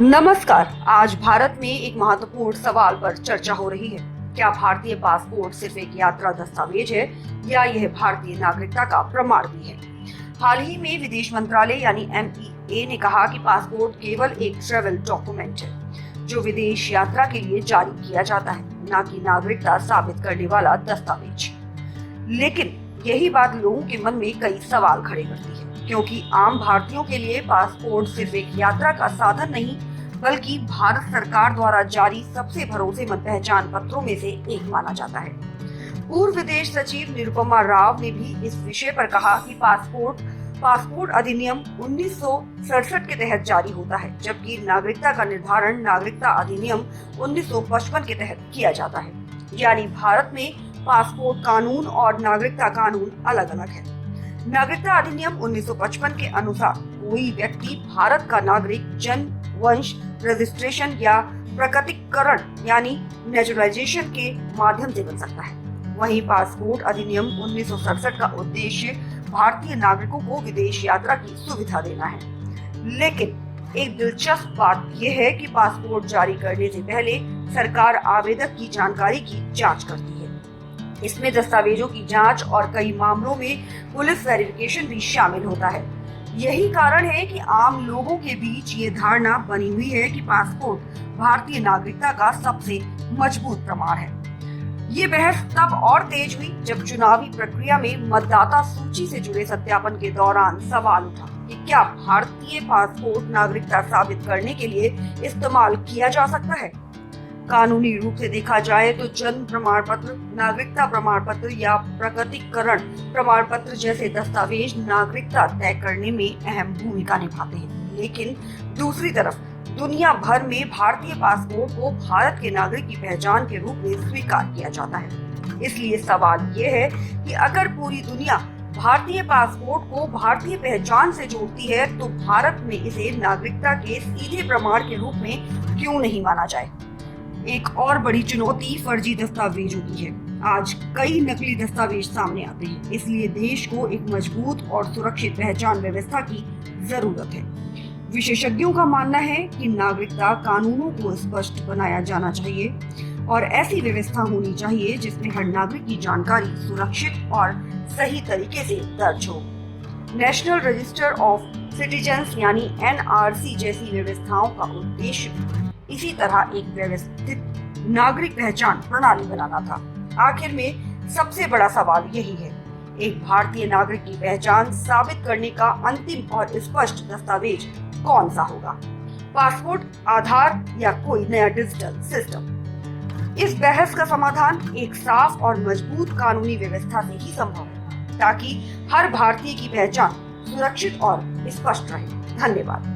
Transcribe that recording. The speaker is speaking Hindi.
नमस्कार। आज भारत में एक महत्वपूर्ण सवाल पर चर्चा हो रही है। क्या भारतीय पासपोर्ट सिर्फ एक यात्रा दस्तावेज है या यह भारतीय नागरिकता का प्रमाण भी है? हाल ही में विदेश मंत्रालय यानी MEA ने कहा कि पासपोर्ट केवल एक ट्रैवल डॉक्यूमेंट है जो विदेश यात्रा के लिए जारी किया जाता है, न कि नागरिकता साबित करने वाला दस्तावेज। लेकिन यही बात लोगों के मन में कई सवाल खड़े करती है, क्योंकि आम भारतीयों के लिए पासपोर्ट सिर्फ एक यात्रा का साधन नहीं बल्कि भारत सरकार द्वारा जारी सबसे भरोसेमंद पहचान पत्रों में से एक माना जाता है। पूर्व विदेश सचिव निरुपमा राव ने भी इस विषय पर कहा कि पासपोर्ट अधिनियम 1967 के तहत जारी होता है, जबकि नागरिकता का निर्धारण नागरिकता अधिनियम 1955 के तहत किया जाता है। यानी भारत में पासपोर्ट कानून और नागरिकता कानून अलग अलग है। नागरिकता अधिनियम 1955 के अनुसार कोई व्यक्ति भारत का नागरिक जन्म, वंश, रजिस्ट्रेशन या प्रकटीकरण यानी नेचुरलाइजेशन के माध्यम से बन सकता है। वहीं पासपोर्ट अधिनियम 1967 का उद्देश्य भारतीय नागरिकों को विदेश यात्रा की सुविधा देना है। लेकिन एक दिलचस्प बात यह है कि पासपोर्ट जारी करने से पहले सरकार आवेदक की जानकारी की जांच करती है। इसमें दस्तावेजों की जांच और कई मामलों में पुलिस वेरिफिकेशन भी शामिल होता है। यही कारण है कि आम लोगों के बीच ये धारणा बनी हुई है कि पासपोर्ट भारतीय नागरिकता का सबसे मजबूत प्रमाण है। ये बहस तब और तेज हुई जब चुनावी प्रक्रिया में मतदाता सूची से जुड़े सत्यापन के दौरान सवाल उठा कि क्या भारतीय पासपोर्ट नागरिकता साबित करने के लिए इस्तेमाल किया जा सकता है। कानूनी रूप से देखा जाए तो जन्म प्रमाण पत्र, नागरिकता प्रमाण पत्र या प्रकटीकरण प्रमाण पत्र जैसे दस्तावेज नागरिकता तय करने में अहम भूमिका निभाते हैं। लेकिन दूसरी तरफ दुनिया भर में भारतीय पासपोर्ट को भारत के नागरिक की पहचान के रूप में स्वीकार किया जाता है। इसलिए सवाल ये है कि अगर पूरी दुनिया भारतीय पासपोर्ट को भारतीय पहचान से जोड़ती है तो भारत में इसे नागरिकता के सीधे प्रमाण के रूप में क्यों नहीं माना जाए। एक और बड़ी चुनौती फर्जी दस्तावेजों की है। आज कई नकली दस्तावेज सामने आते हैं, इसलिए देश को एक मजबूत और सुरक्षित पहचान व्यवस्था की जरूरत है। विशेषज्ञों का मानना है कि नागरिकता कानूनों को स्पष्ट बनाया जाना चाहिए और ऐसी व्यवस्था होनी चाहिए जिसमें हर नागरिक की जानकारी सुरक्षित और सही तरीके से दर्ज हो। नेशनल रजिस्टर ऑफ सिटीजन्स यानी NRC जैसी व्यवस्थाओं का उद्देश्य इसी तरह एक व्यवस्थित नागरिक पहचान प्रणाली बनाना था। आखिर में सबसे बड़ा सवाल यही है, एक भारतीय नागरिक की पहचान साबित करने का अंतिम और स्पष्ट दस्तावेज कौन सा होगा? पासपोर्ट, आधार या कोई नया डिजिटल सिस्टम? इस बहस का समाधान एक साफ और मजबूत कानूनी व्यवस्था से ही संभव है, ताकि हर भारतीय की पहचान सुरक्षित और स्पष्ट रहे। धन्यवाद।